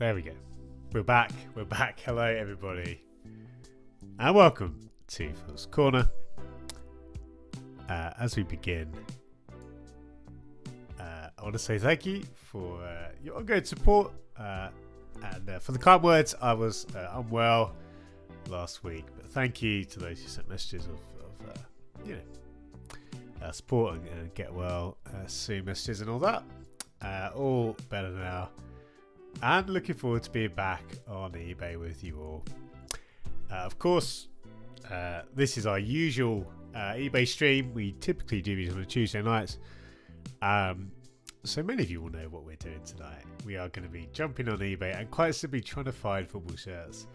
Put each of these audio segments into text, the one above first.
There we go. We're back. We're back. Hello, everybody. And welcome to Phil's Corner. As we begin, I want to say thank you for your ongoing support and for the kind words. I was unwell last week, but thank you to those who sent messages of support and get well soon messages and all that. All better now. And looking forward to being back on eBay with you all. Of course, this is our usual eBay stream. We typically do these on a Tuesday nights. So many of you will know what we're doing tonight. We are going to be jumping on eBay and quite simply trying to find football shirts.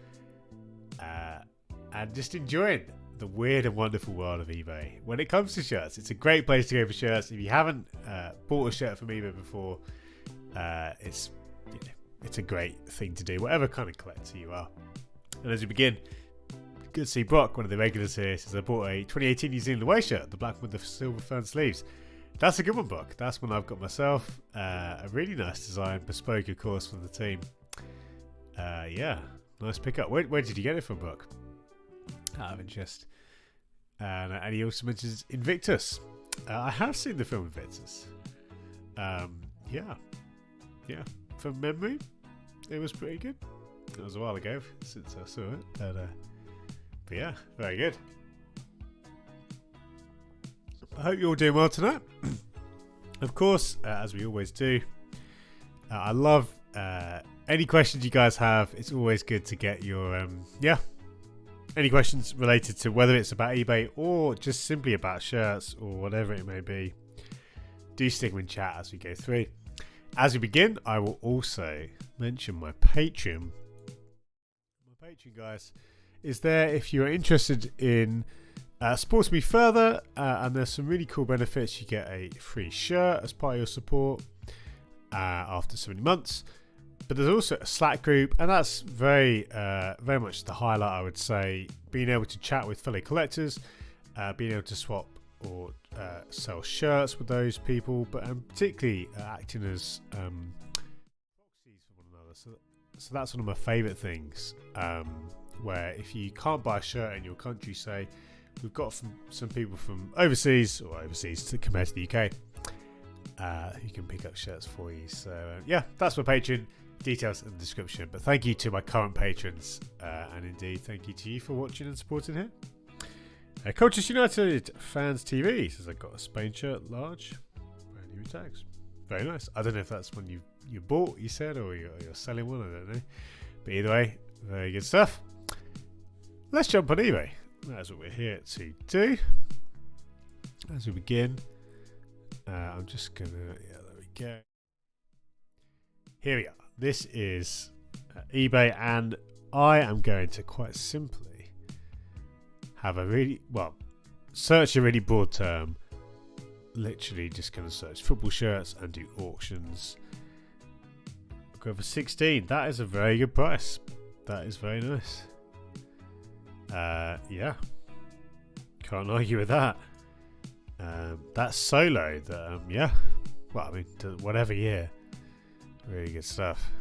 And just enjoying the weird and wonderful world of eBay. When it comes to shirts, it's a great place to go for shirts. If you haven't bought a shirt from eBay before, it's a great thing to do, whatever kind of collector you are. And as we begin, good to see Brock, one of the regulars here, says I bought a 2018 New Zealand away shirt, the black with the silver fern sleeves. That's a good one, Brock. That's one I've got myself. A really nice design, bespoke, of course, for the team. Yeah, nice pickup. Where did you get it from, Brock? Out of interest. And he also mentions Invictus. I have seen the film Invictus. Yeah. From memory, it was pretty good. It was a while ago since I saw it, but yeah, very good. I hope you're all doing well tonight. Of course, as we always do, I love any questions you guys have. It's always good to get your any questions related to whether it's about eBay or just simply about shirts or whatever it may be. Do stick them in chat as we go through. As we begin, I will also mention my Patreon. My Patreon, guys, is there if you're interested in supporting me further, and there's some really cool benefits. You get a free shirt as part of your support after so many months. But there's also a Slack group, and that's very much the highlight, I would say. Being able to chat with fellow collectors, being able to swap or sell shirts with those people, but particularly acting as proxies for one another. So that's one of my favourite things. Where if you can't buy a shirt in your country, say we've got some people from overseas to compared to the UK, who can pick up shirts for you. So yeah, that's my Patreon. Details in the description. But thank you to my current patrons, and indeed thank you to you for watching and supporting here. Coaches United Fans TV says I got a Spain shirt, large, brand new tags. Very nice. I don't know if that's one you bought, you said, or you're selling one. I don't know. But either way, very good stuff. Let's jump on eBay. That's what we're here to do. As we begin, I'm just gonna. Yeah, there we go. Here we are. This is eBay, and I am going to quite simply have search a really broad term. Literally just going to search football shirts and do auctions. I'll go for 16. That is a very good price. That is very nice. Yeah, can't argue with that. That's solo. That yeah. Well, I mean, whatever year. Really good stuff.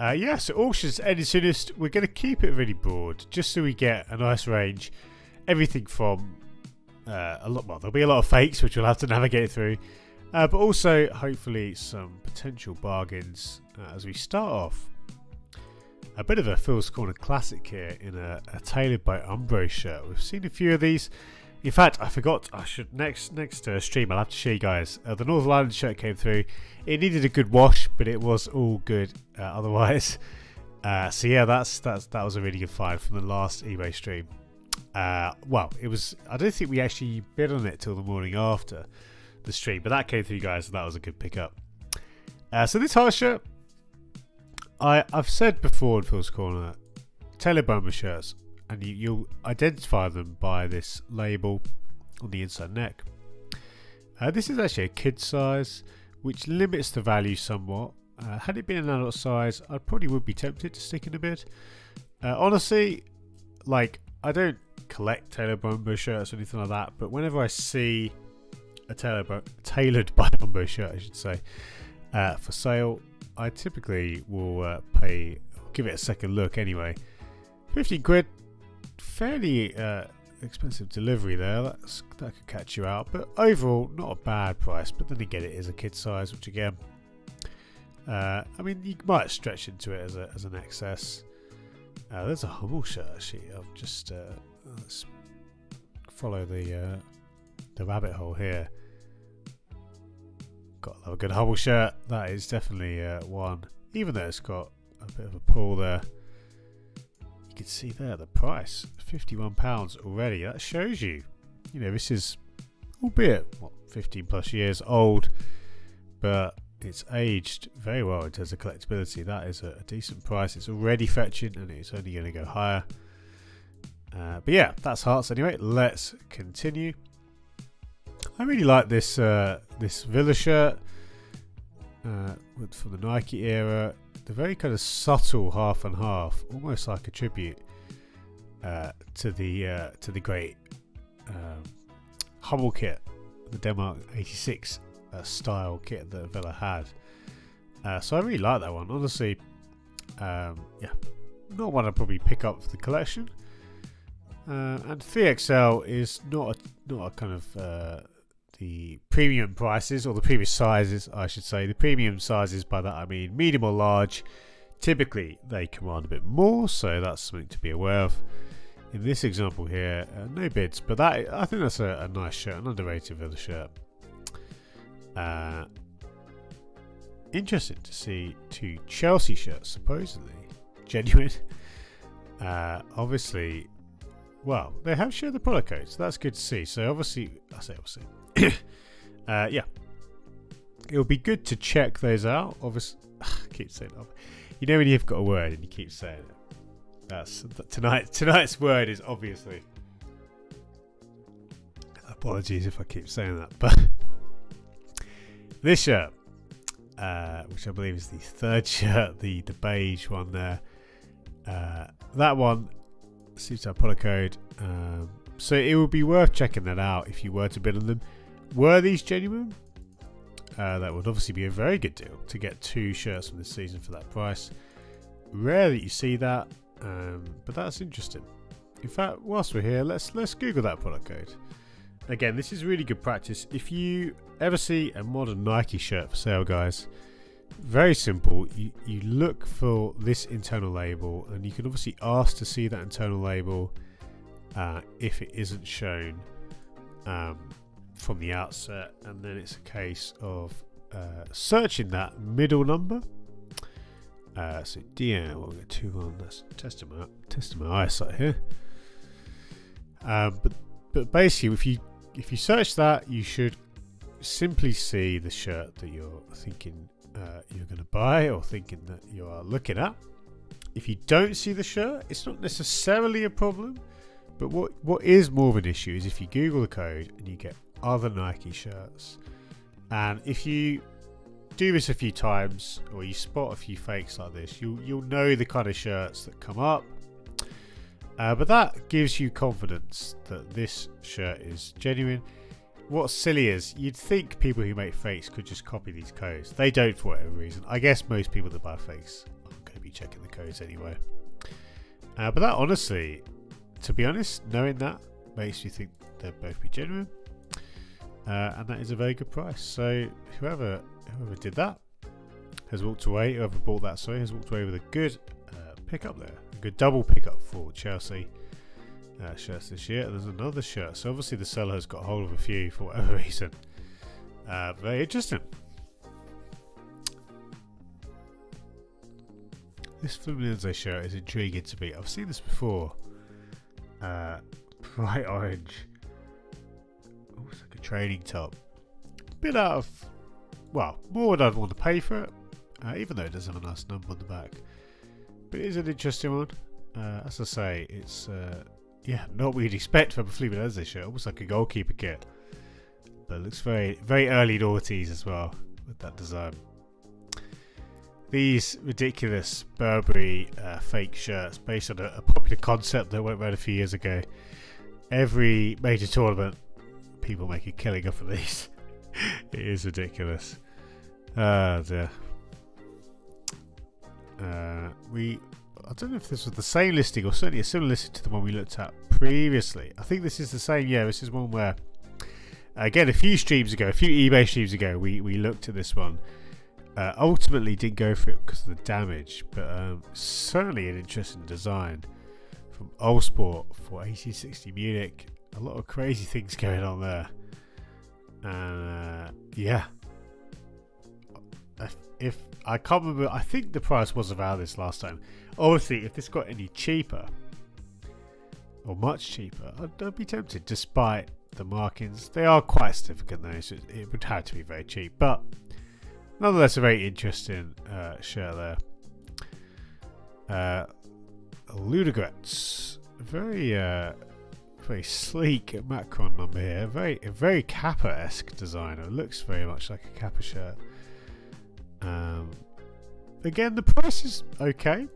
Yeah, so auctions ending soonest. We're going to keep it really broad, just so we get a nice range. Everything from there'll be a lot of fakes, which we'll have to navigate through, but also hopefully some potential bargains as we start off. A bit of a Phil's Corner classic here in a tailored by Umbro shirt. We've seen a few of these. In fact, I forgot. I should next stream. I'll have to show you guys. The Northern Ireland shirt came through. It needed a good wash, but it was all good otherwise. So yeah, that was a really good find from the last eBay stream. Well, it was. I don't think we actually bid on it till the morning after the stream, but that came through, guys. So that was a good pickup. So this hard shirt, I've said before in Phil's Corner, tailored bomber shirts. And you'll identify them by this label on the inside neck. This is actually a kid size, which limits the value somewhat. Had it been an adult size, I probably would be tempted to stick in a bid. Honestly, I don't collect tailored Bumbo shirts or anything like that, but whenever I see a tailored by Bumbo shirt, I should say, for sale, I typically will give it a second look anyway. 15 quid, fairly expensive delivery there. That could catch you out, but overall not a bad price. But then again, it is a kid size, which again, I mean, you might stretch into it as an excess. There's a Hummel shirt actually. I'll just let's follow the rabbit hole here. Got a good Hummel shirt. That is definitely one. Even though it's got a bit of a pull there, you can see there the price, £51 already. That shows you, this is, albeit 15 plus years old, but it's aged very well in terms of collectability. That is a decent price. It's already fetching, and it's only going to go higher. But yeah, that's Hearts anyway. Let's continue. I really like this Villa shirt from the Nike era. The very kind of subtle half and half, almost like a tribute to the great Hummel kit, the Denmark '86 style kit that Villa had. So I really like that one. Honestly, yeah, not one I'd probably pick up for the collection. And 3XL is not a kind of the premium prices, or the previous sizes, I should say. The premium sizes, by that I mean medium or large. Typically, they command a bit more, so that's something to be aware of. In this example here, no bids, but I think that's a nice shirt, an underrated Villa shirt. Interesting to see 2 Chelsea shirts, supposedly genuine. Obviously, well, they have shared the product code, so that's good to see. So obviously, yeah, it would be good to check those out. Obviously, I keep saying that. When you've got a word and you keep saying it. That's tonight's word is obviously. Apologies if I keep saying that, but this shirt, which I believe is the 3rd shirt, the beige one there, that one seems to have product code, so it would be worth checking that out if you were to bid on them. Were these genuine? That would obviously be a very good deal to get 2 shirts from this season for that price. Rare that you see that, but that's interesting. In fact, whilst we're here, let's Google that product code. Again, this is really good practice. If you ever see a modern Nike shirt for sale, guys, very simple. You look for this internal label, and you can obviously ask to see that internal label if it isn't shown from the outset, and then it's a case of searching that middle number. So DM, we'll get 2-1. That's testing my eyesight here. But basically, if you search that, you should simply see the shirt that you're thinking you're going to buy, or thinking that you are looking at. If you don't see the shirt, it's not necessarily a problem, but what is more of an issue is if you Google the code and you get other Nike shirts, and if you do this a few times, or you spot a few fakes like this, you'll know the kind of shirts that come up. But that gives you confidence that this shirt is genuine. What's silly is, you'd think people who make fakes could just copy these codes. They don't, for whatever reason. I guess most people that buy fakes are going to be checking the codes anyway. But that, honestly, to be honest, knowing that makes you think they'll both be genuine. And that is a very good price. So whoever did that has walked away. Whoever bought that, has walked away with a good pickup there. A good double pickup for Chelsea shirts this year. And there's another shirt. So obviously the seller has got hold of a few for whatever reason. Very interesting. This Fluminense shirt is intriguing to me. I've seen this before. Bright orange. Oh, it's like a training top. Bit out of, well, more than I'd want to pay for it, even though it does have a nice number on the back. But it is an interesting one. As I say, it's not what you'd expect from a Fluminense shirt, almost like a goalkeeper kit. But it looks very, very early noughties as well with that design. These ridiculous Burberry fake shirts based on a popular concept that went around a few years ago. Every major tournament, people make a killing off of these. It is ridiculous. Dear. I don't know if this was the same listing or certainly a similar listing to the one we looked at previously. I think this is the same. Yeah, this is one where, again, a few eBay streams ago, we looked at this one. Ultimately didn't go for it because of the damage, but certainly an interesting design from Allsport for 1860 Munich. A lot of crazy things going on there. Yeah. If I can't remember, I think the price was around this last time. Obviously, if this got any cheaper, or much cheaper, I'd be tempted, despite the markings. They are quite significant though, so it would have to be very cheap. But nonetheless, a very interesting shirt there. Ludogorets, very sleek Macron number here. A very Kappa-esque designer. It looks very much like a Kappa shirt. Again, the price is okay.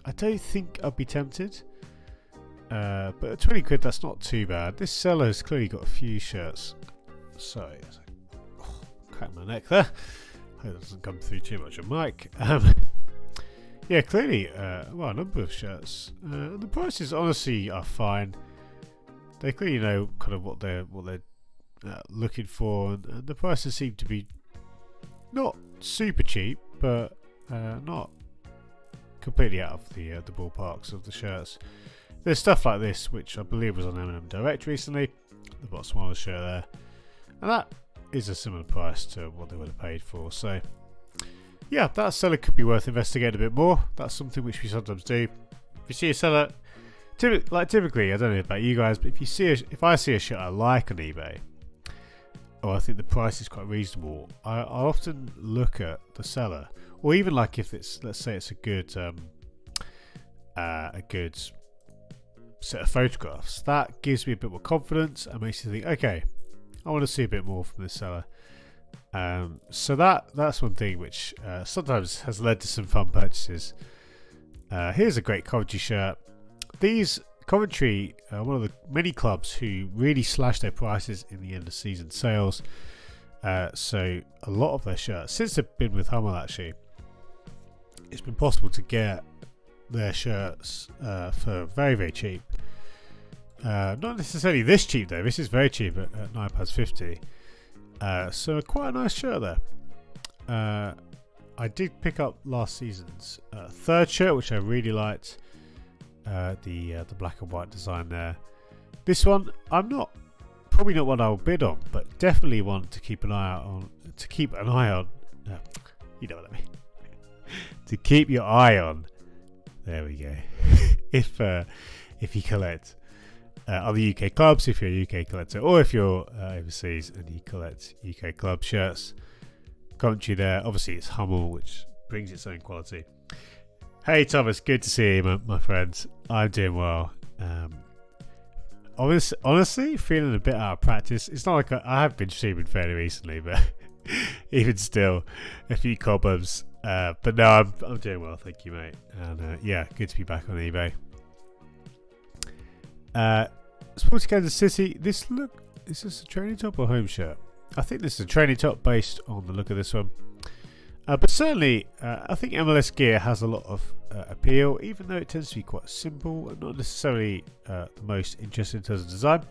I don't think I'd be tempted. But at 20 quid, that's not too bad. This seller has clearly got a few shirts. Sorry, crack my neck there. Hope it doesn't come through too much on mic. Yeah, clearly, a number of shirts. The prices honestly are fine. They clearly know kind of what they're looking for, and the prices seem to be not super cheap, but not completely out of the ballparks of the shirts. There's stuff like this, which I believe was on M&M Direct recently. The Botswana shirt there, and that is a similar price to what they would have paid for. So, yeah, that seller could be worth investigating a bit more. That's something which we sometimes do. If you see a seller, typically, I don't know about you guys, but if I see a shirt I like on eBay, or I think the price is quite reasonable, I often look at the seller, or even like if it's, let's say it's a good set of photographs. That gives me a bit more confidence and makes you think, okay, I want to see a bit more from this seller. So that's one thing which sometimes has led to some fun purchases. Here's a great Coventry shirt. These Coventry, one of the many clubs who really slashed their prices in the end of season sales. So a lot of their shirts, since they've been with Hummel actually, it's been possible to get their shirts for very, very cheap. Not necessarily this cheap though. This is very cheap at £9.50. So quite a nice shirt there. I did pick up last season's third shirt, which I really liked. The black and white design there. This one, probably not one I'll bid on, but definitely one to keep an eye on. You know what I mean. To keep your eye on. There we go. If you collect other UK clubs, if you're a UK collector, or if you're overseas and you collect UK club shirts, Coventry there. Obviously, it's Hummel, which brings its own quality. Hey Thomas, good to see you, my friend. I'm doing well. Honestly, feeling a bit out of practice. It's not like I have been streaming fairly recently, but even still, a few cobwebs. But no, I'm doing well, thank you, mate. And yeah, good to be back on eBay. Sports Kansas City. Is this a training top or home shirt? I think this is a training top based on the look of this one. But certainly, I think MLS gear has a lot of appeal, even though it tends to be quite simple and not necessarily the most interesting in terms of design.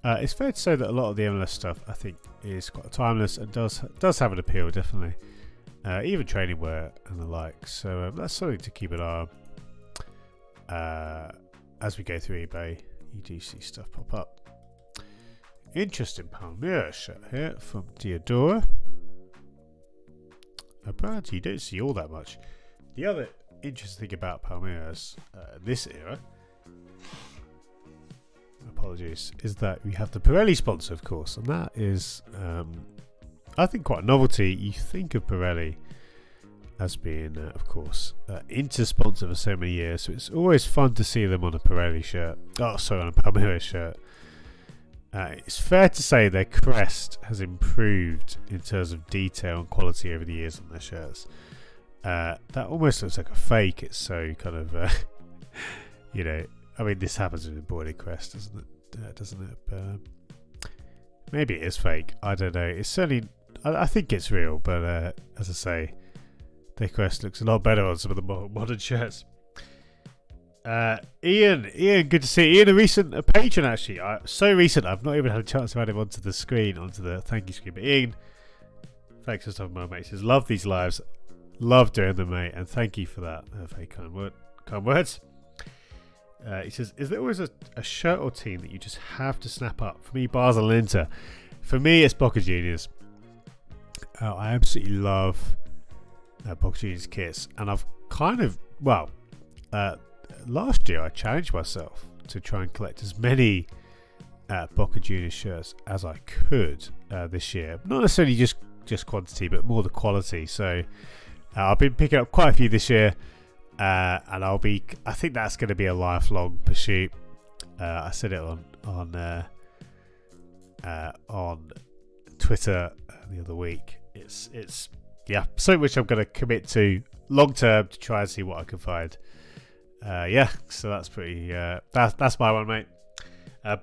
It's fair to say that a lot of the MLS stuff, I think, is quite timeless and does have an appeal, definitely. Even training wear and the like. So that's something to keep an eye on. As we go through eBay, you do see stuff pop up. Interesting Palmyra shirt here from Diodora. Apparently you don't see all that much. The other interesting thing about Palmeiras this era, apologies, is that we have the Pirelli sponsor, of course, and that is I think quite a novelty. You think of Pirelli as being of course Inter sponsor for so many years, so it's always fun to see them on a Pirelli shirt, on a Palmeiras shirt. It's fair to say their crest has improved in terms of detail and quality over the years on their shirts. That almost looks like a fake. It's so kind of, I mean, this happens with the embroidered crest, doesn't it? But maybe it is fake. I don't know. It's certainly, I think it's real, but as I say, Quest looks a lot better on some of the modern shirts. Ian, good to see you. Ian, a recent patron actually. So recent, I've not even had a chance to add him onto the screen, onto the thank you screen. But Ian, thanks for stopping by, mate. He says, love these lives, love doing them, mate, and thank you for that. Very kind words. He says, is there always a shirt or team that you just have to snap up? For me, Basel and Inter. For me, it's Boca Juniors. I absolutely love Boca Juniors kits, and I've kind of, last year I challenged myself to try and collect as many Boca Juniors shirts as I could this year. Not necessarily just quantity, but more the quality. So I've been picking up quite a few this year, and I think that's going to be a lifelong pursuit. I said it on Twitter the other week. It's something which I'm going to commit to long term to try and see what I can find. So that's pretty. That's my one, mate.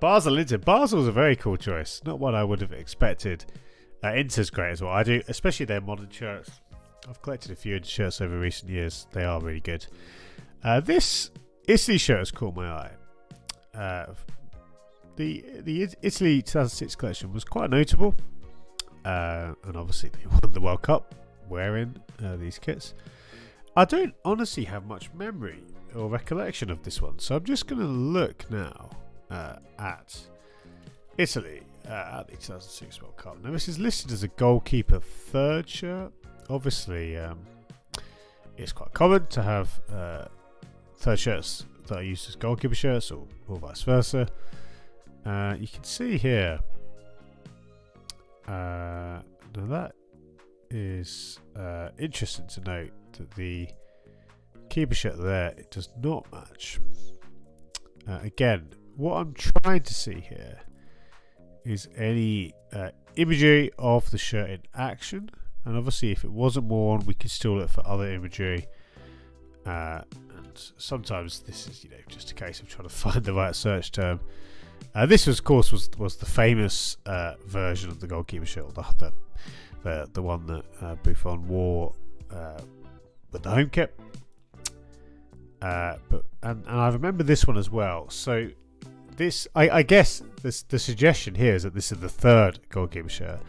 Basel Inter. Basel's a very cool choice. Not one I would have expected. Inter's great as well. I do, especially their modern shirts. I've collected a few shirts over recent years. They are really good. This Italy shirt has caught my eye. The Italy 2006 collection was quite notable, and obviously they won the World Cup wearing these kits. I don't honestly have much memory or recollection of this one, so I'm just going to look now at Italy at the 2006 World Cup. Now this is listed as a goalkeeper third shirt. Obviously, it's quite common to have third shirts that are used as goalkeeper shirts, or vice versa. You can see here. Now that is interesting to note that the keeper shirt there, it does not match. Again, what I'm trying to see here is any imagery of the shirt in action, and obviously if it wasn't worn we could still look for other imagery, and sometimes this is just a case of trying to find the right search term. This was, of course, was the famous version of the goalkeeper shirt, the one that Buffon wore with the home kit. But I remember this one as well. So this, I guess, the suggestion here is that this is the third goalkeeper shirt,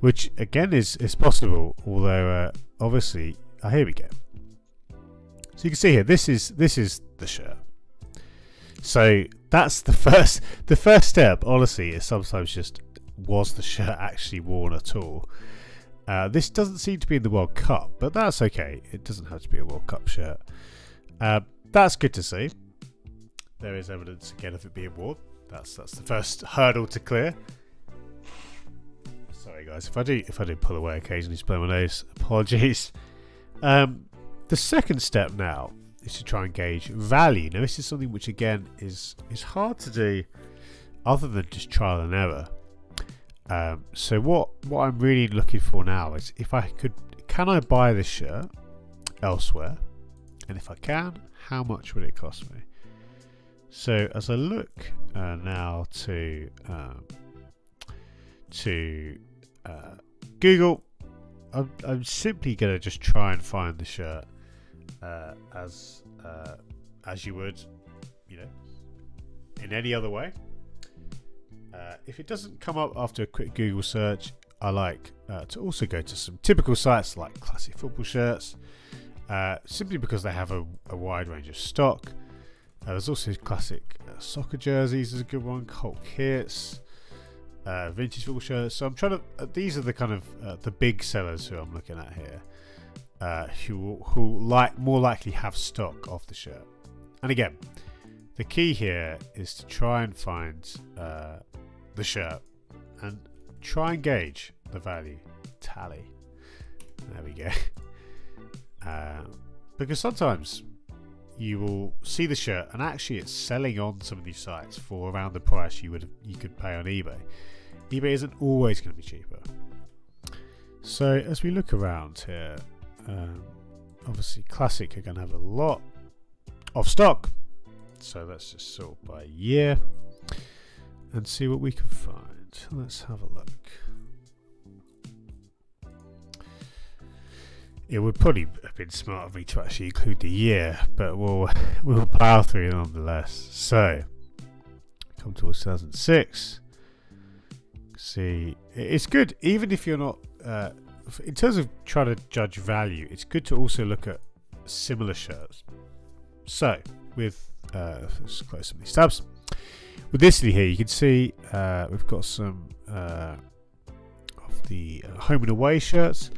which again is possible. Although obviously, here we go. So you can see here, this is the shirt. So that's the first step. Honestly, is sometimes just, was the shirt actually worn at all? This doesn't seem to be in the World Cup, but that's okay. It doesn't have to be a World Cup shirt. That's good to see. There is evidence again of it being worn. That's the first hurdle to clear. Sorry guys, if I do pull away occasionally to blow my nose, apologies. The second step now is to try and gauge value. Now this is something which again is hard to do other than just trial and error. So what I'm really looking for now is if can I buy this shirt elsewhere, and if I can, how much would it cost me? So as I look now to Google, I'm simply going to just try and find the shirt as you would, in any other way. If it doesn't come up after a quick Google search, I like to also go to some typical sites like Classic Football Shirts, simply because they have a wide range of stock. There's also classic soccer jerseys is a good one, cult kits, vintage football shirts. So I'm trying to. These are the kind of the big sellers who I'm looking at here, who more likely have stock of the shirt. And again, the key here is to try and find the shirt and try and gauge the value tally. There we go. Because sometimes you will see the shirt and actually it's selling on some of these sites for around the price you could pay on eBay. eBay isn't always going to be cheaper. So as we look around here, obviously Classic are going to have a lot of stock. So let's just sort by year and see what we can find. Let's have a look. It would probably have been smart of me to actually include the year, but we'll plow through nonetheless. So, come towards 2006. See, it's good, even if you're not, in terms of trying to judge value, it's good to also look at similar shirts. So, with, let's close some of these tabs. With this here, you can see we've got some of the home and away shirts.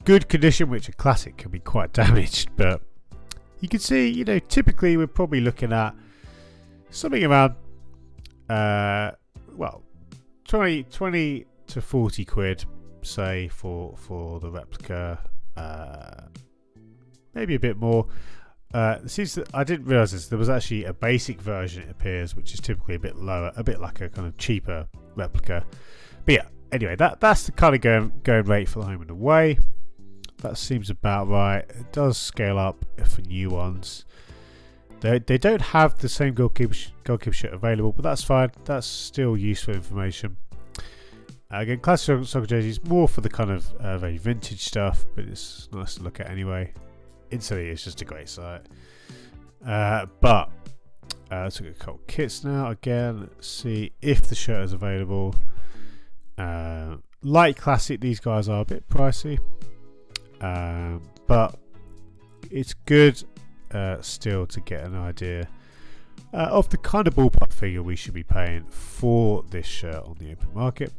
Good condition, which a classic can be quite damaged, but you can see, you know, typically we're probably looking at something around, well, 20 to 40 quid, say, for the replica, maybe a bit more. It seems that I didn't realise this. There was actually a basic version, it appears, which is typically a bit lower, a bit like a kind of cheaper replica. But yeah, anyway, that's the kind of going rate for the home and away. That seems about right. It does scale up for new ones. They don't have the same goalkeeper shirt available, but that's fine. That's still useful information. Again, classic soccer jerseys, more for the kind of very vintage stuff, but it's nice to look at anyway. Instantly, it's just a great site. But let's look at couple kits now. Again, see if the shirt is available. Like classic, these guys are a bit pricey. But it's good still to get an idea of the kind of ballpark figure we should be paying for this shirt on the open market.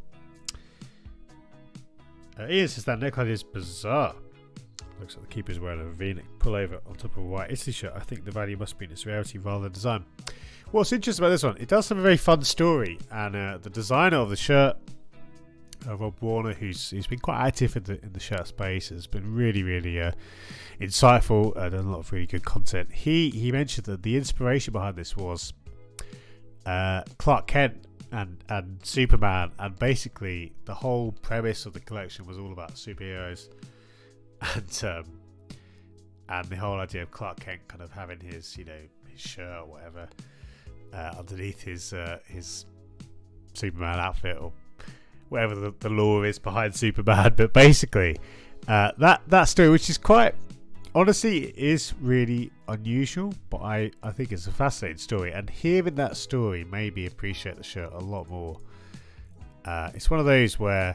Ian says that neckline is bizarre. Looks like the keeper's wearing a V-neck pullover on top of a white Italy shirt. I think the value must be in its rarity rather than design. What's interesting about this one, it does have a very fun story, and the designer of the shirt, Rob Warner, who's been quite active in the shirt space, has been really insightful, done a lot of really good content. He mentioned that the inspiration behind this was Clark Kent and Superman, and basically the whole premise of the collection was all about superheroes, and the whole idea of Clark Kent kind of having his shirt or whatever underneath his Superman outfit, or whatever the lore is behind Superman. But basically that story, which is quite, honestly, it is really unusual, but I think it's a fascinating story, and hearing that story made me appreciate the shirt a lot more. It's one of those where,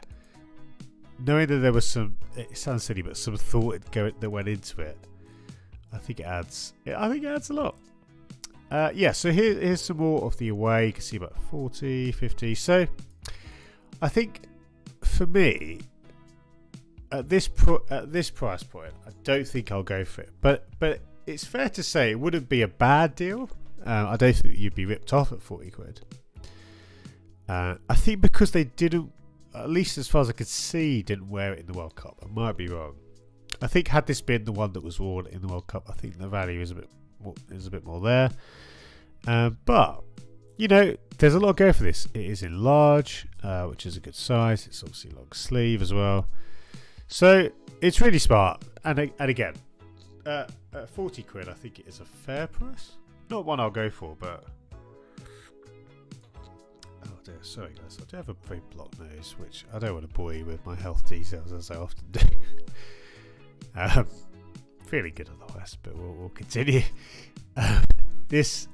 knowing that there was some, it sounds silly, but some thought that went into it, I think it adds a lot. Yeah, so here's some more of the away. You can see about 40, 50. So I think for me, at this price point, I don't think I'll go for it. But it's fair to say it wouldn't be a bad deal. I don't think you'd be ripped off at 40 quid. I think because they didn't, at least as far as I could see, didn't wear it in the World Cup. I might be wrong. I think had this been the one that was worn in the World Cup, I think the value is a bit more there. But there's a lot of go for this. It is in large, which is a good size. It's obviously long sleeve as well, so it's really smart. And again, at 40 quid, I think it is a fair price. Not one I'll go for, but oh dear, sorry guys, I do have a very blocked nose, which I don't want to bore you with my health details as I often do. Feeling good otherwise, but we'll continue. This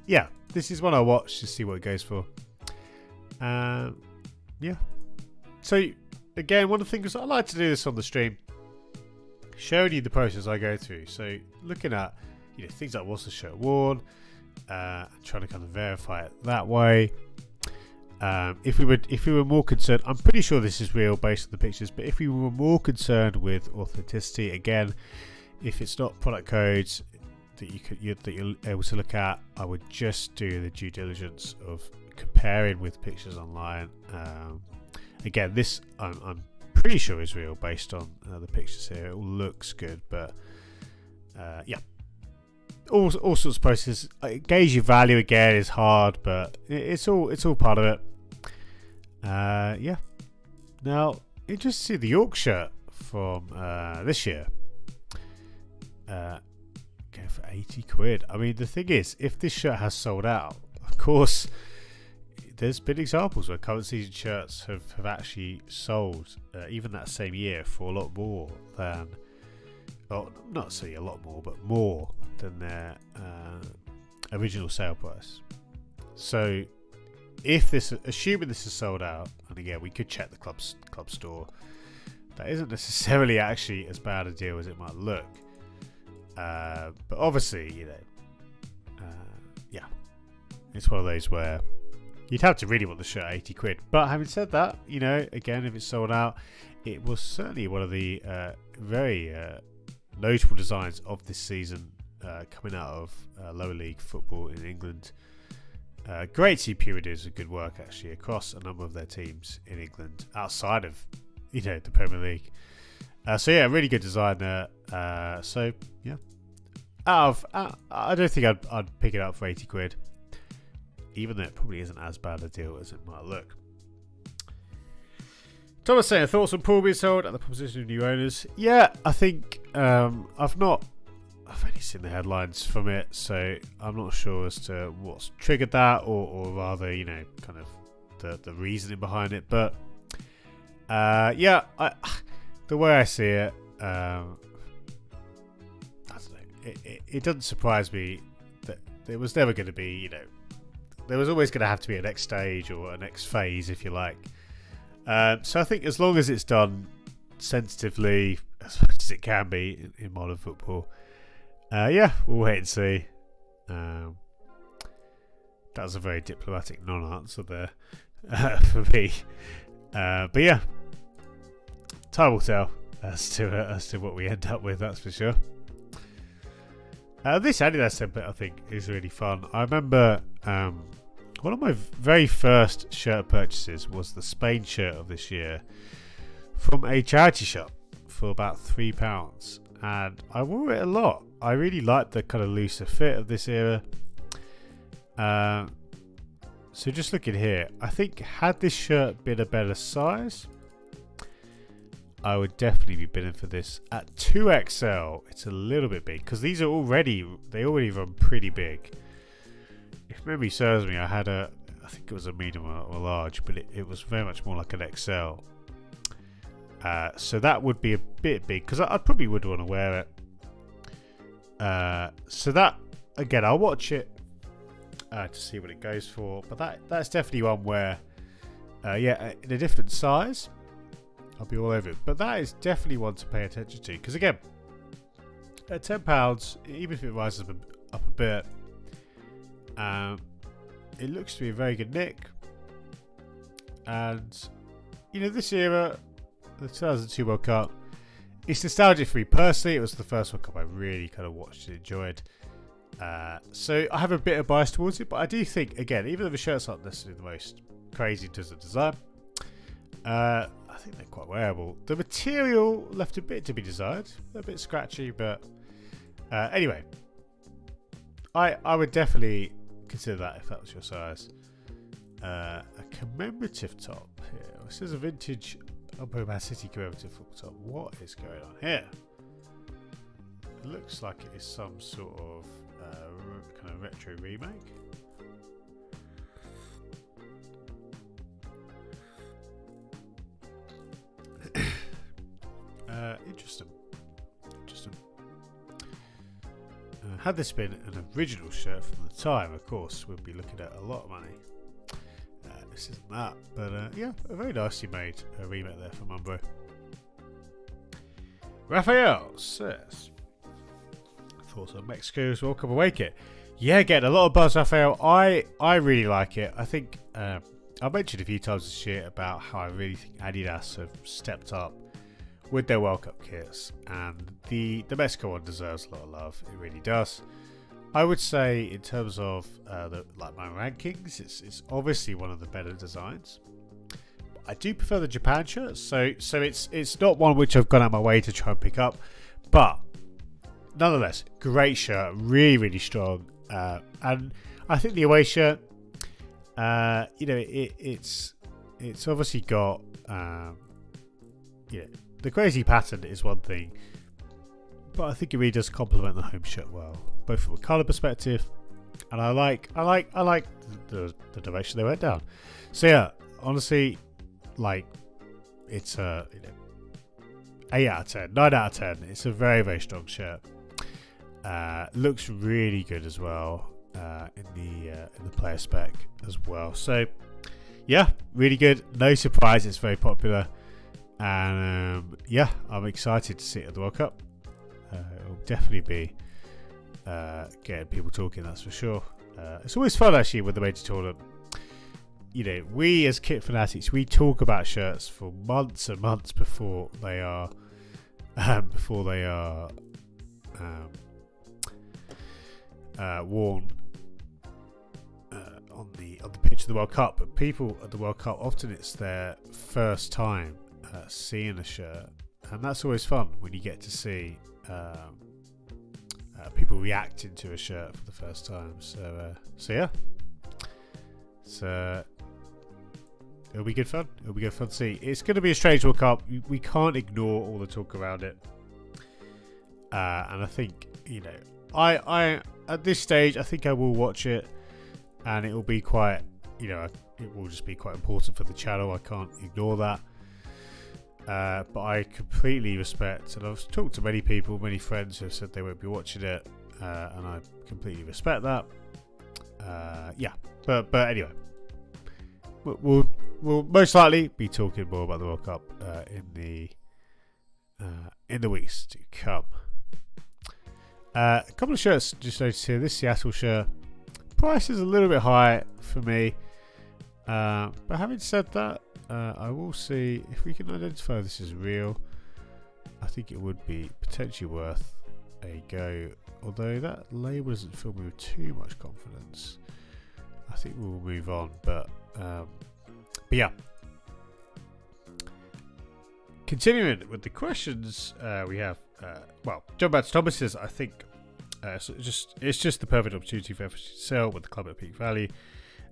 is one I'll watch to see what it goes for. Yeah. So again, one of the things I like to do this on the stream, showing you the process I go through. So looking at things like what's the shirt worn, trying to kind of verify it that way. If we were more concerned, I'm pretty sure this is real based on the pictures, but if we were more concerned with authenticity, again, if it's not product codes that you're able to look at, I would just do the due diligence of comparing with pictures online. Again, this I'm pretty sure is real based on the pictures here. It all looks good, but yeah, all sorts of processes. Gauge your value again is hard, but it's all part of it. Yeah. Now, interesting to see the York shirt from this year. Go for 80 quid. I mean, the thing is, if this shirt has sold out, of course, there's been examples where current season shirts have actually sold even that same year for a lot more than well, not say a lot more, but more than their original sale price. So if this, assuming this is sold out, and again we could check the club store, that isn't necessarily actually as bad a deal as it might look. But obviously, you know, yeah, it's one of those where you'd have to really want the shirt at 80 quid. But having said that, you know, again, if it's sold out, it was certainly one of the very notable designs of this season coming out of lower league football in England. Great to see Puma do some good work actually across a number of their teams in England outside of, you know, the Premier League. So yeah, really good design there. So yeah, I don't think I'd pick it up for 80 quid, even though it probably isn't as bad a deal as it might look. Thomas saying, thoughts on Paul being sold and the proposition of new owners? Yeah, I think I've only seen the headlines from it, so I'm not sure as to what's triggered that, or rather, you know, kind of the reasoning behind it. But yeah, the way I see it, I don't know. It doesn't surprise me that there was never going to be, you know, there was always going to have to be a next stage or a next phase, if you like. So I think as long as it's done sensitively, as much as it can be in modern football, yeah, we'll wait and see. That was a very diplomatic non-answer there for me. But yeah, time will tell as to what we end up with, that's for sure. This Adidas template, I think, is really fun. I remember one of my very first shirt purchases was the Spain shirt of this year from a charity shop for about £3, and I wore it a lot. I really liked the kind of looser fit of this era. So just looking here, I think had this shirt been a better size, I would definitely be bidding for this. At 2XL, it's a little bit big, because these are already run pretty big. If memory serves me, I think it was a medium or large, but it was very much more like an XL. So that would be a bit big, because I probably would want to wear it. So that, again, I'll watch it to see what it goes for. But that's definitely one where, yeah, in a different size, I'll be all over it. But that is definitely one to pay attention to, because again, at £10, even if it rises up a bit, it looks to be a very good nick. And you know, this era, the 2002 World Cup, it's nostalgic for me personally. It was the first World Cup I really kind of watched and enjoyed. So I have a bit of bias towards it, but I do think, again, even though the shirts aren't necessarily the most crazy in terms of design, I think they're quite wearable. The material left a bit to be desired, a bit scratchy, but anyway, I would definitely consider that if that was your size. A commemorative top here. This is a vintage Man City commemorative top. What is going on here? It looks like it is some sort of kind of retro remake. Interesting. Had this been an original shirt from the time, of course, we'd be looking at a lot of money. This isn't that, but yeah, a very nicely made remake there from Umbro. Raphael says, thoughts on Mexico's World Cup away kit? Yeah, getting a lot of buzz, Raphael. I really like it. I think I've mentioned a few times this year about how I really think Adidas have stepped up with their World Cup kits, and the Mexico one deserves a lot of love. It really does. I would say, in terms of my rankings, it's obviously one of the better designs. I do prefer the Japan shirts, so it's not one which I've gone out my way to try and pick up, but nonetheless, great shirt, really strong, and I think the away shirt, you know, it's obviously got, you know, the crazy pattern is one thing, but I think it really does complement the home shirt well, both from a colour perspective, and I like the direction they went down. So yeah, honestly, like, it's you know, 8 out of 10, 9 out of 10. It's a very, very strong shirt. Looks really good as well in the player spec as well. So yeah, really good. No surprise, it's very popular, and yeah, I'm excited to see it at the World Cup. It'll definitely be getting people talking, that's for sure. It's always fun actually with the major tournament. You know, we as kit fanatics, we talk about shirts for months and months before they are worn on the pitch of the World Cup. But people at the World Cup, often it's their first time seeing a shirt, and that's always fun when you get to see people reacting to a shirt for the first time. So yeah, so it'll be good fun. It'll be good fun to see. It's going to be a strange World Cup. We can't ignore all the talk around it, and I think, you know, I at this stage, I think I will watch it, and it will be quite, you know, it will just be quite important for the channel. I can't ignore that. But I completely respect, and I've talked to many people, many friends who have said they won't be watching it, and I completely respect that. Yeah, but anyway, we'll most likely be talking more about the World Cup in the weeks to come. A couple of shirts just noticed here. This Seattle shirt, price is a little bit high for me, but having said that, I will see if we can identify this as real. I think it would be potentially worth a go, although that label doesn't fill me with too much confidence. I think we'll move on, but yeah. Continuing with the questions, we have well, John Bats Thomas says, I think so it's just the perfect opportunity for FSG to sell with the club at peak value,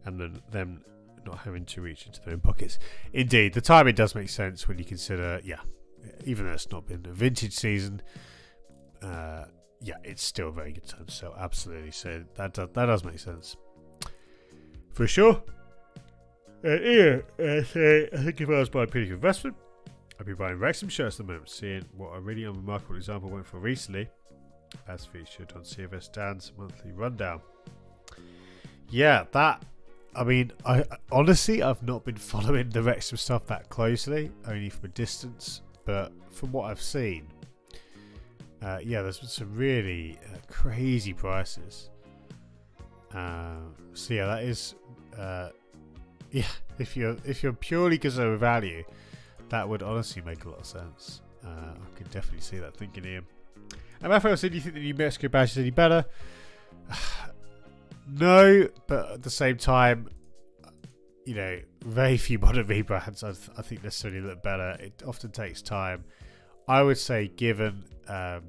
and then them not having to reach into their own pockets. Indeed, the timing does make sense when you consider, yeah, even though it's not been a vintage season, yeah, it's still a very good time to sell. Absolutely, so that does make sense for sure. Yeah, so I think if I was buying a pretty good investment, I'd be buying Wrexham shirts at the moment, seeing what a really unremarkable example went for recently, as featured on CFS Dan's monthly rundown. Yeah, that, I mean, I honestly, I've not been following the Wrexham stuff that closely, only from a distance, but from what I've seen, yeah, there's been some really crazy prices. So yeah, that is, yeah, if you're purely concerned with value, that would honestly make a lot of sense. I could definitely see that thinking here. And Raphael said, do you think the new Mexico badge is any better? No, but at the same time, you know, very few modern rebrands I think necessarily look better. It often takes time. I would say, given how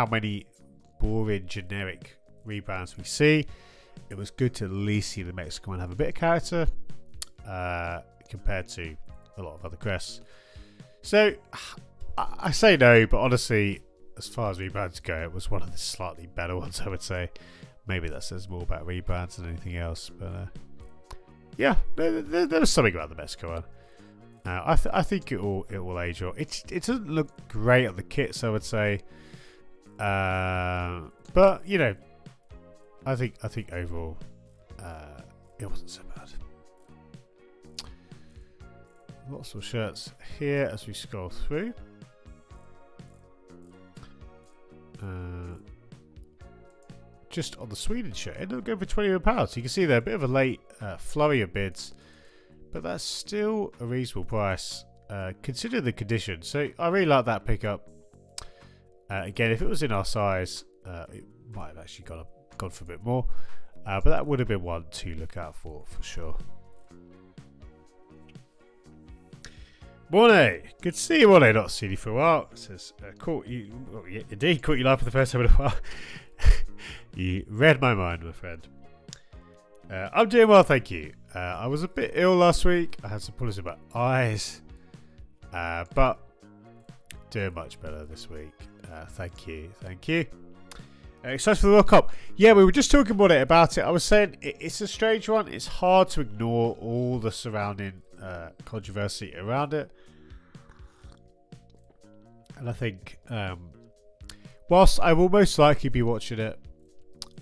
many boring generic rebrands we see, it was good to at least see the Mexican one have a bit of character compared to a lot of other crests. So I say no, but honestly, as far as rebrands go, it was one of the slightly better ones, I would say. Maybe that says more about rebrands than anything else, but yeah, there was something about the Mexico one. I think it will age well. It doesn't look great on the kits, I would say, but you know, I think overall it wasn't so bad. Lots of shirts here as we scroll through. Just on the Sweden shirt, ended up going for £21. So you can see there a bit of a late flurry of bids, but that's still a reasonable price consider the condition. So I really like that pickup. Again, if it was in our size, it might have actually gone for a bit more, but that would have been one to look out for sure. Morning, good to see you, Morning. Not seen you for a while. It says, caught you, well, yeah, indeed, caught you live for the first time in a while. You read my mind, my friend. I'm doing well, thank you. I was a bit ill last week. I had some problems with my eyes, but doing much better this week. Thank you. Excited for the World Cup. Yeah, we were just talking about it. I was saying it's a strange one. It's hard to ignore all the surrounding controversy around it. And I think, whilst I will most likely be watching it,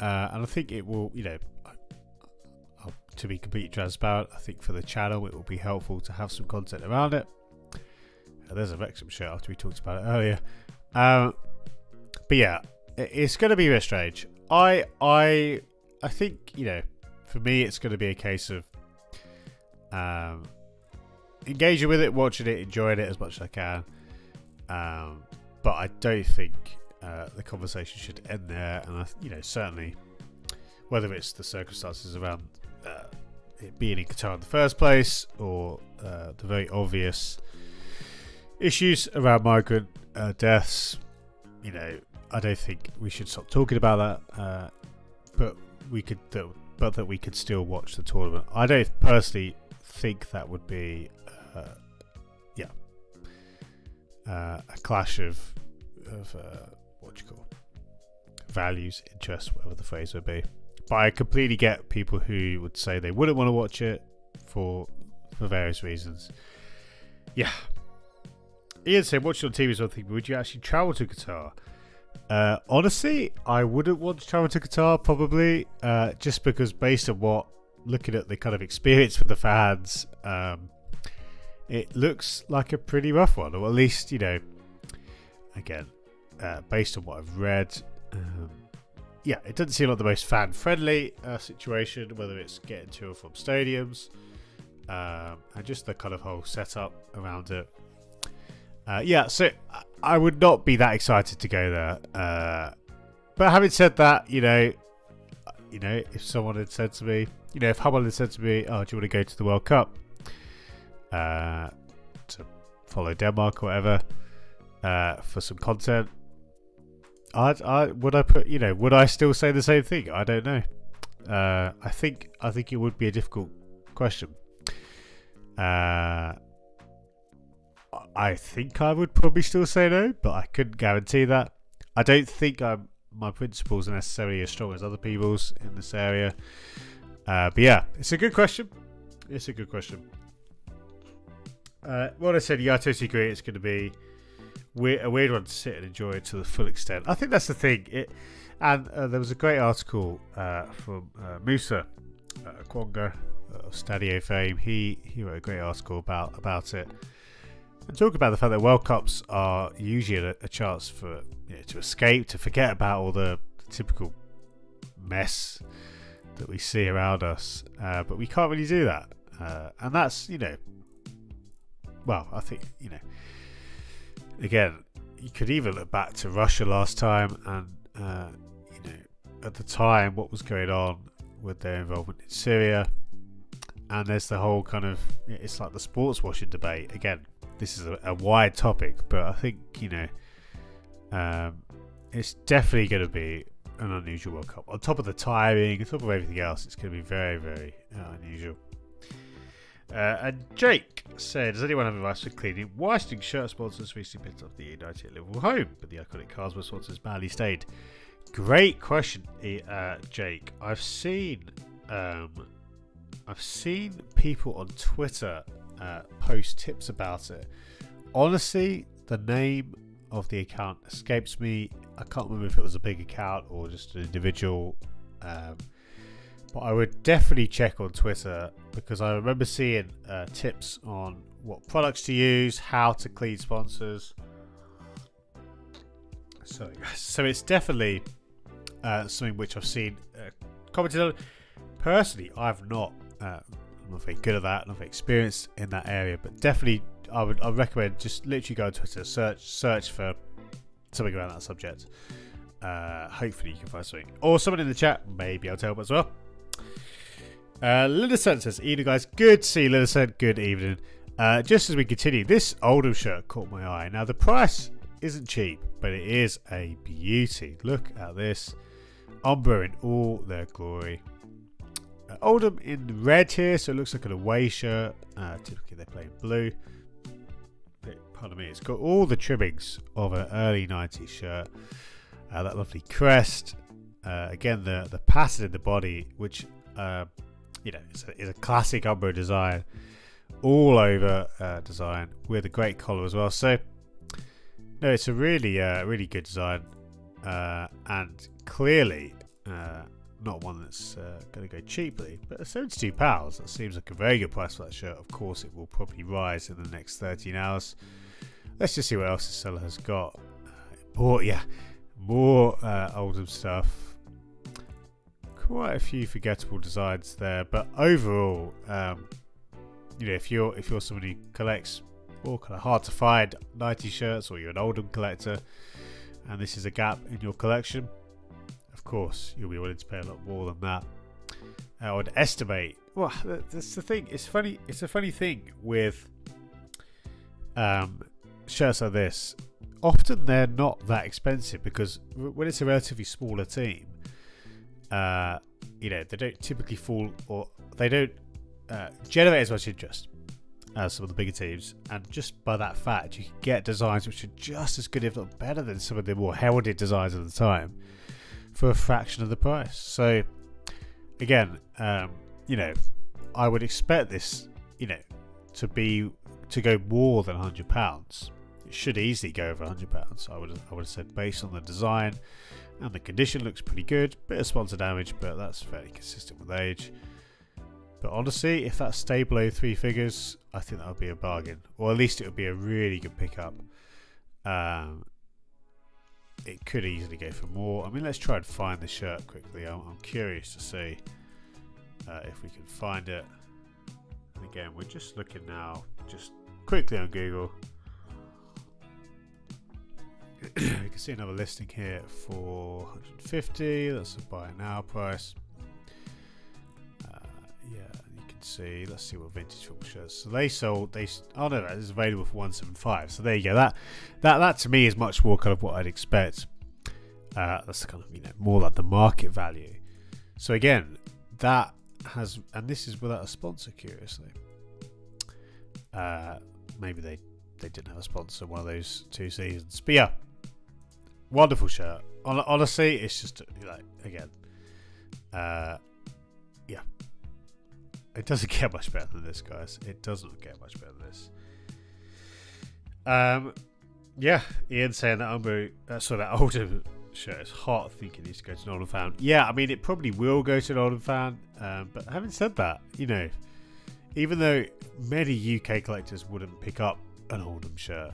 and I think it will, to be completely transparent, I think for the channel it will be helpful to have some content around it. There's a Wrexham shirt after we talked about it earlier. But yeah, it's going to be a bit strange. I think, for me it's going to be a case of engaging with it, watching it, enjoying it as much as I can. But I don't think the conversation should end there. And certainly, whether it's the circumstances around it being in Qatar in the first place, or the very obvious issues around migrant deaths, I don't think we should stop talking about that. But that we could still watch the tournament. I don't personally think that would be a clash of what do you call values, interests, whatever the phrase would be. But I completely get people who would say they wouldn't want to watch it for various reasons. Yeah. Ian said, watching on TV is one thing, but would you actually travel to Qatar? Honestly, I wouldn't want to travel to Qatar, probably, just because based on looking at the kind of experience with the fans, it looks like a pretty rough one, or at least, again, based on what I've read, it doesn't seem like the most fan-friendly situation, whether it's getting to or from stadiums, and just the kind of whole setup around it. So I would not be that excited to go there. But having said that, if someone had said to me, if Hubble had said to me, "Oh, do you want to go to the World Cup to follow Denmark or whatever for some content?" Would I still say the same thing? I don't know. I think it would be a difficult question. I think I would probably still say no, but I couldn't guarantee that. I don't think my principles are necessarily as strong as other people's in this area. But yeah, it's a good question. What I said, I totally agree. It's going to be a weird one to sit and enjoy it to the full extent. I think that's the thing. There was a great article from Musa Kwonga of Stadio fame. He wrote a great article about it. And talk about the fact that World Cups are usually a chance for to escape, to forget about all the typical mess that we see around us, but we can't really do that, and that's I think again, you could even look back to Russia last time, and at the time what was going on with their involvement in Syria, and there's the whole kind of, it's like the sports washing debate again. This is a wide topic, but I think it's definitely going to be an unusual World Cup. On top of the timing, on top of everything else, it's going to be very, very unusual. And Jake said, does anyone have advice for cleaning Weisting shirt sponsors recently picked up the United at Liverpool home, but the iconic Carlsberg sponsors badly stayed? Great question, Jake. I've seen people on Twitter post tips about it. Honestly, the name of the account escapes me. I can't remember if it was a big account or just an individual, but I would definitely check on Twitter, because I remember seeing tips on what products to use, how to clean sponsors. So it's definitely something which I've seen commented on. Personally, I'm not very good at that, not very experienced in that area, but definitely I'd recommend just literally go on Twitter, search for something around that subject. Hopefully you can find something, or someone in the chat maybe I'll tell them as well. Linderson says, evening guys, good to see you. Linderson, good evening. Just as we continue, this Oldham shirt caught my eye. Now the price isn't cheap, but it is a beauty. Look at this, Umber in all their glory. Oldham in red here, so it looks like an away shirt. Typically they play in blue. Pardon me, it's got all the trimmings of an early 90s shirt. That lovely crest. Again, the pattern in the body, which is a classic Umber design, all over design, with a great collar as well. So No, it's a really good design, and clearly not one that's going to go cheaply. But at £72, that seems like a very good price for that shirt. Of course, it will probably rise in the next 13 hours. Let's just see what else the seller has got. More Oldham stuff. Quite a few forgettable designs there, but overall, if you're somebody who collects more kind of hard to find 90s shirts, or you're an Oldham collector, and this is a gap in your collection, of course you'll be willing to pay a lot more than that. I would estimate. Well, that's the thing. It's funny. It's a funny thing with shirts like this. Often they're not that expensive because when it's a relatively smaller team, they don't typically fall, or they don't generate as much interest as some of the bigger teams, and just by that fact you can get designs which are just as good, if not better, than some of the more heralded designs of the time for a fraction of the price. So again, I would expect this to go more than £100. It should easily go over £100. I would have said, based on the design, and the condition looks pretty good. Bit of sponsor damage, but that's fairly consistent with age. But honestly, if that stayed below 3 figures, I think that would be a bargain, or at least it would be a really good pickup. It could easily go for more. I mean, let's try and find the shirt quickly. I'm curious to see if we can find it. And again, we're just looking now, just quickly on Google. You can see another listing here for 150. That's a buy now price. You can see. Let's see what vintage football shirts. So they sold. This is available for 175. So there you go. That to me is much more kind of what I'd expect. That's kind of more like the market value. So again, that has, and this is without a sponsor. Curiously, maybe they didn't have a sponsor one of those 2 seasons. But yeah. Wonderful shirt. Honestly, it's just it doesn't get much better than this, guys. It does not get much better than this. Ian saying that Oldham shirt is hot. I think it needs to go to an Oldham fan. Yeah, I mean, it probably will go to an Oldham fan. But having said that, even though many UK collectors wouldn't pick up an Oldham shirt,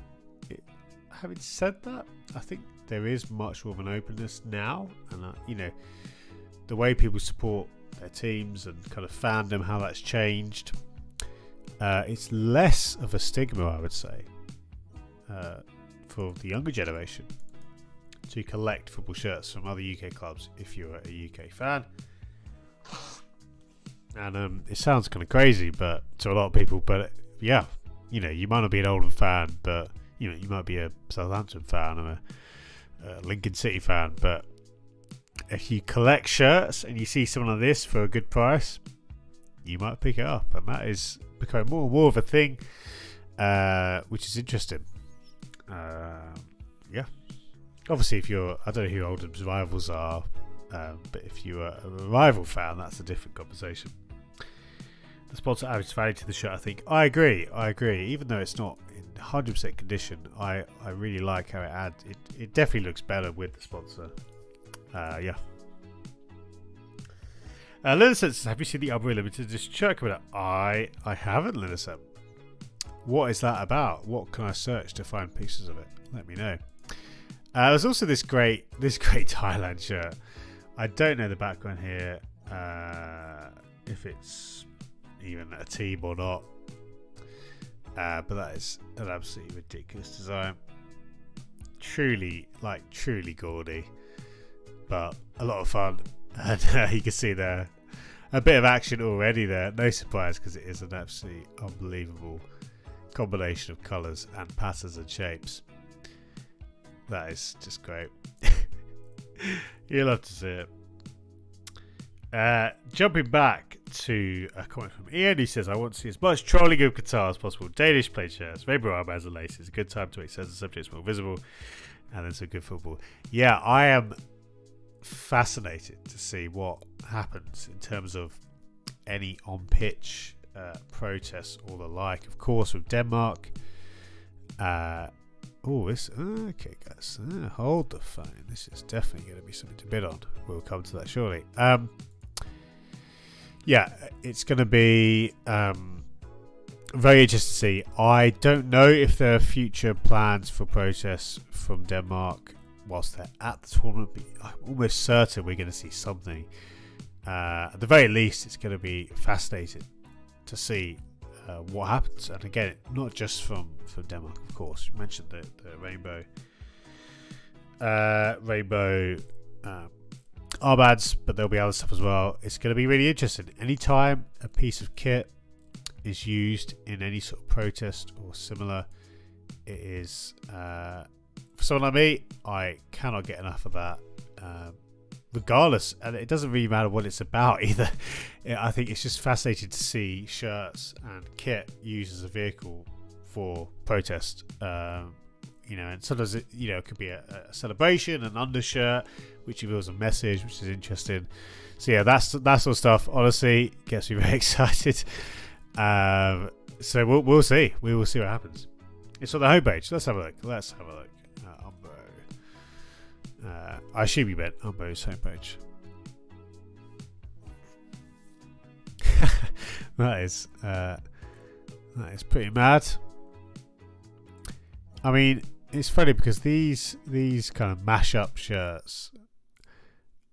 having said that, I think there is much more of an openness now, and the way people support their teams and kind of fandom, how that's changed. It's less of a stigma, I would say, for the younger generation to collect football shirts from other UK clubs if you're a UK fan. And it sounds kind of crazy, but to a lot of people, but you might not be an Oldham fan, but you might be a Southampton fan or a Lincoln City fan, but if you collect shirts and you see something like this for a good price, you might pick it up, and that is becoming more and more of a thing, which is interesting. Obviously, if you're, I don't know who Oldham's rivals are, but if you're a rival fan, that's a different conversation. The sponsor adds value to the shirt, I think. I agree. Even though it's not in 100% condition, I really like how it adds. It definitely looks better with the sponsor. Linus says, have you seen the Albury Limited Edition shirt coming up? I haven't, Linus. What is that about? What can I search to find pieces of it? Let me know. There's also this great Thailand shirt. I don't know the background here, if it's even a team or not, but that is an absolutely ridiculous design. Truly gaudy, but a lot of fun. And you can see there a bit of action already there. No surprise, because it is an absolutely unbelievable combination of colours and patterns and shapes. That is just great. You'll love to see it. Jumping back to a comment from Ian, who says, I want to see as much trolling of Qatar as possible. Danish plaid shirts, rainbow armbands and laces. A good time to make sense of subjects more visible, and then some good football. Yeah, I am fascinated to see what happens in terms of any on-pitch protests or the like. Of course, with Denmark, Oh, this. Okay, guys. Hold the phone. This is definitely going to be something to bid on. We'll come to that shortly. Yeah, it's going to be very interesting to see. I don't know if there are future plans for protests from Denmark whilst they're at the tournament, but I'm almost certain we're going to see something. At the very least, it's going to be fascinating to see what happens. And again, not just from Denmark, of course. You mentioned the rainbow armbands, but there'll be other stuff as well. It's going to be really interesting. Anytime a piece of kit is used in any sort of protest or similar, it is for someone like me, I cannot get enough of that. Regardless, and it doesn't really matter what it's about either. I think it's just fascinating to see shirts and kit used as a vehicle for protest. And sometimes it could be a celebration, an undershirt, which reveals a message, which is interesting. So yeah, that sort of stuff honestly gets me very excited. So we'll see. We will see what happens. It's on the homepage. Let's have a look. Umbro. I assume you meant Umbro's homepage. That is pretty mad. I mean, it's funny because these kind of mashup shirts,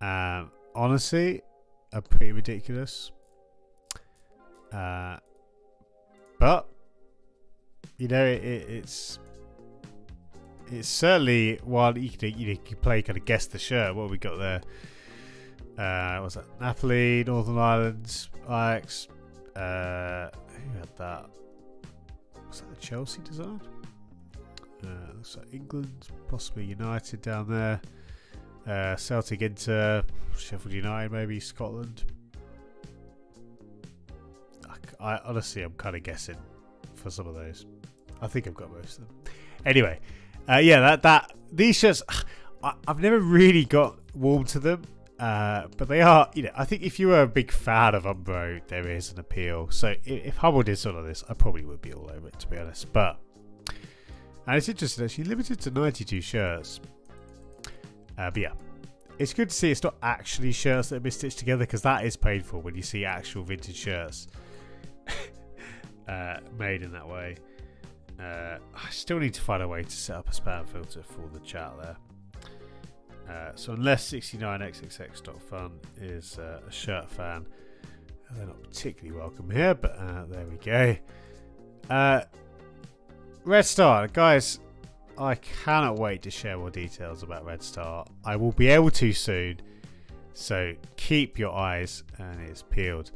honestly, are pretty ridiculous. But it's certainly one you can play kind of guess the shirt. What have we got there? What's that? Napoli, Northern Ireland, Ajax. Who had that? Was that a Chelsea design? Looks like England, possibly United down there. Celtic, Inter, Sheffield United, maybe Scotland. I honestly, I'm kind of guessing for some of those. I think I've got most of them. Anyway, that these shirts, I've never really got warm to them, but they are. I think if you were a big fan of Umbro, there is an appeal. So if Hubble did sort of this, I probably would be all over it, to be honest. And it's interesting, actually, limited to 92 shirts. But yeah, it's good to see it's not actually shirts that have been stitched together, because that is painful when you see actual vintage shirts made in that way. I still need to find a way to set up a spam filter for the chat there. So unless 69xxx.fun is a shirt fan, they're not particularly welcome here, but there we go. Red Star, guys, I cannot wait to share more details about Red Star. I will be able to soon, so keep your eyes and ears peeled.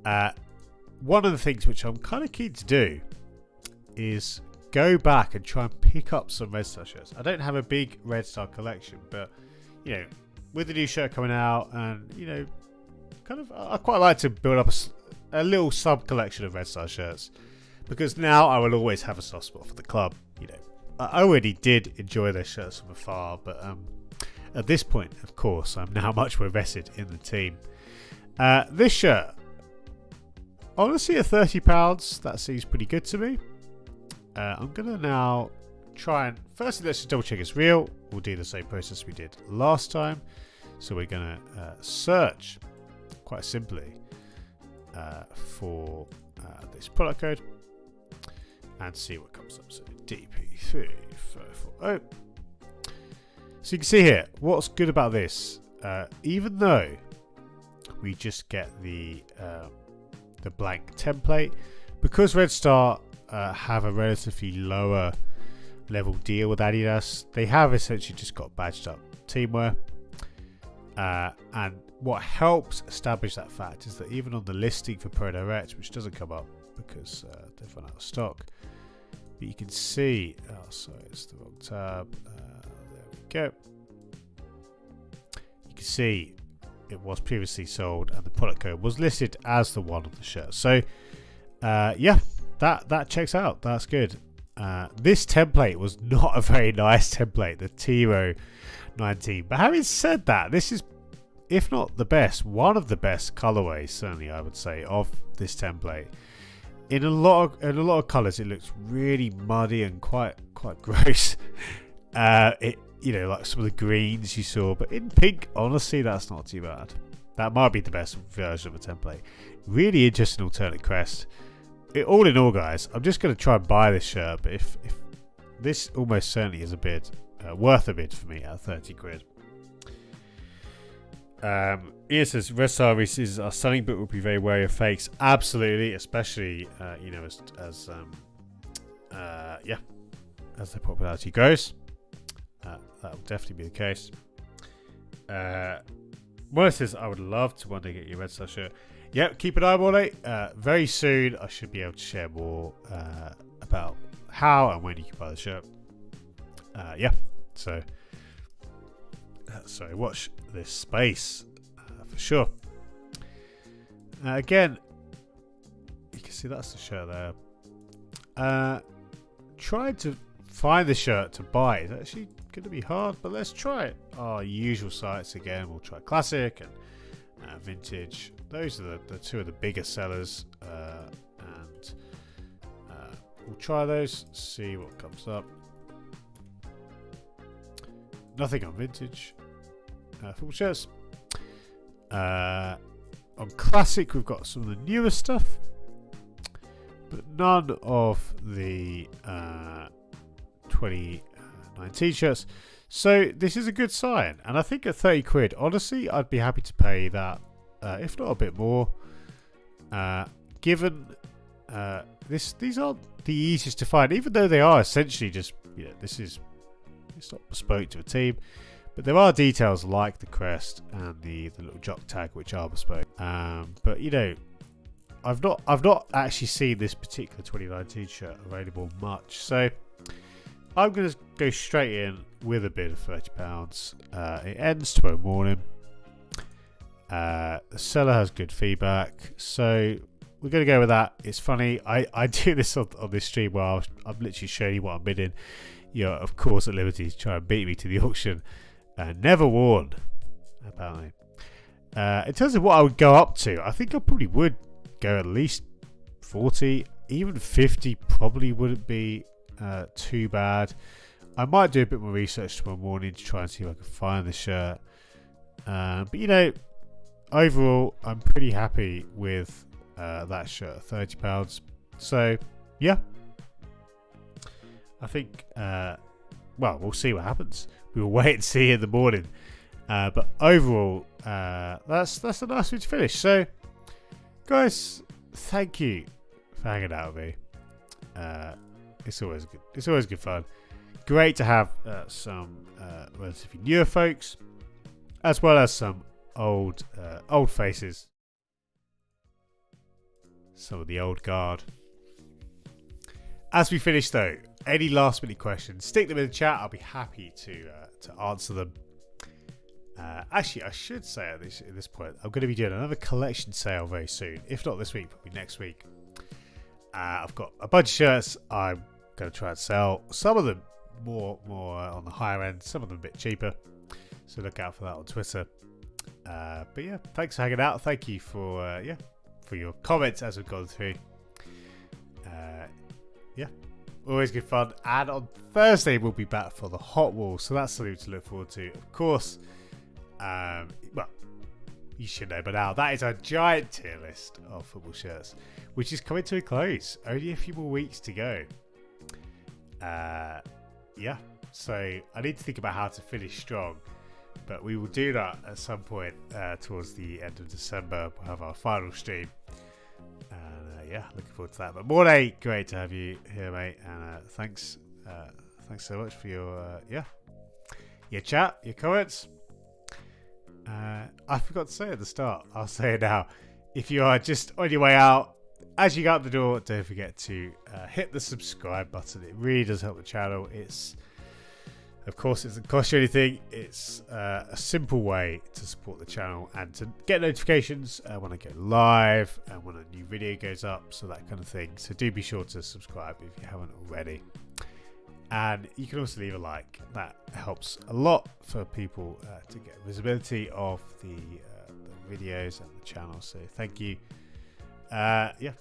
One of the things which I'm kind of keen to do is go back and try and pick up some Red Star shirts. I don't have a big Red Star collection, but with the new shirt coming out, and I quite like to build up a little sub collection of Red Star shirts, because now I will always have a soft spot for the club. I already did enjoy their shirts from afar, but at this point, of course, I'm now much more invested in the team. This shirt, honestly, at £30, that seems pretty good to me. I'm going to now try and... Firstly, let's just double check it's real. We'll do the same process we did last time. So we're going to search, quite simply, for this product code and see what comes up. So DP3440. So you can see here, what's good about this, even though we just get the blank template, because Red Star have a relatively lower level deal with Adidas, they have essentially just got badged up teamwear, and what helps establish that fact is that even on the listing for Pro Direct, which doesn't come up because they've run out of stock, but you can see, sorry, it's the wrong tab, there we go, you can see it was previously sold and the product code was listed as the one on the shirt. So yeah, that checks out. That's good. This template was not a very nice template, the Tiro 19, but having said that, this is, if not the best, one of the best colorways, certainly I would say, of this template. In a lot of colours, it looks really muddy and quite gross. You know, like some of the greens you saw, but in pink, honestly, that's not too bad. That might be the best version of a template. Really interesting alternate crest. All in all, guys, I'm just going to try and buy this shirt, but if this almost certainly is a bid, worth a bid for me at 30 quid. Ian says, Red Star Reese's are stunning, but will be very wary of fakes. Absolutely, especially, you know, as their popularity grows. That will definitely be the case. Mola says, I would love to one day get your Red Star shirt. Yep, keep an eye on it. Very soon, I should be able to share more about how and when you can buy the shirt. So watch this space for sure. Again, you can see that's the shirt there. Trying to find the shirt to buy is actually going to be hard, but let's try it. Our usual sites again. We'll try classic and vintage. Those are the two of the bigger sellers, and we'll try those. See what comes up. Nothing on vintage football shirts. On classic, we've got some of the newer stuff, but none of the 2019 shirts. So this is a good sign, and I think at 30 quid, honestly, I'd be happy to pay that, if not a bit more. Given these aren't the easiest to find, even though they are essentially just, you know, it's not bespoke to a team, but there are details like the crest and the little jock tag which are bespoke. But you know, I've not actually seen this particular 2019 shirt available much, so I'm going to go straight in with a bid of £30. It ends tomorrow morning. The seller has good feedback, so we're going to go with that. It's funny, I do this on this stream where I'm literally showing you what I'm bidding. You're of course at liberty to try and beat me to the auction. Never warned, apparently. In terms of what I would go up to, I think I probably would go at least 40, even 50 probably wouldn't be too bad. I might do a bit more research tomorrow morning to try and see if I can find the shirt. But you know, overall, I'm pretty happy with that shirt, £30. So yeah, I think. Well, we'll see what happens. We will wait and see in the morning. But overall, that's a nice way to finish. So, guys, thank you for hanging out with me. It's always good. It's always good fun. Great to have some relatively newer folks, as well as some old faces. Some of the old guard. As we finish, though, any last minute questions, stick them in the chat. I'll be happy to answer them. Actually, I should say at this point, I'm going to be doing another collection sale very soon. If not this week, probably next week. I've got a bunch of shirts I'm going to try and sell. Some of them more on the higher end, some of them a bit cheaper. So look out for that on Twitter. But yeah, thanks for hanging out. Thank you for your comments as we've gone through. Yeah, always good fun. And on Thursday we'll be back for the Hot Wall, so that's something to look forward to. Of course, well, you should know by now, that is a giant tier list of football shirts, which is coming to a close. Only a few more weeks to go. Yeah, so I need to think about how to finish strong, but we will do that at some point towards the end of December. We'll have our final stream. Yeah, looking forward to that. But Mornay, great to have you here, mate. And thanks so much for your chat, your comments. I forgot to say at the start. I'll say it now. If you are just on your way out, as you go out the door, don't forget to hit the subscribe button. It really does help the channel. Of course, it doesn't cost you anything. It's a simple way to support the channel and to get notifications when I go live and when a new video goes up, so that kind of thing. So do be sure to subscribe if you haven't already. And you can also leave a like. That helps a lot for people to get visibility of the videos and the channel. So thank you. Yeah,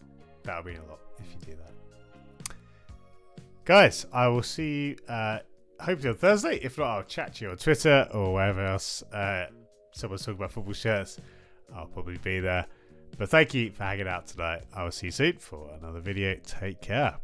that'll mean a lot if you do that. Guys, I will see you hopefully on Thursday. If not, I'll chat to you on Twitter or wherever else someone's talking about football shirts. I'll probably be there. But thank you for hanging out tonight. I will see you soon for another video. Take care.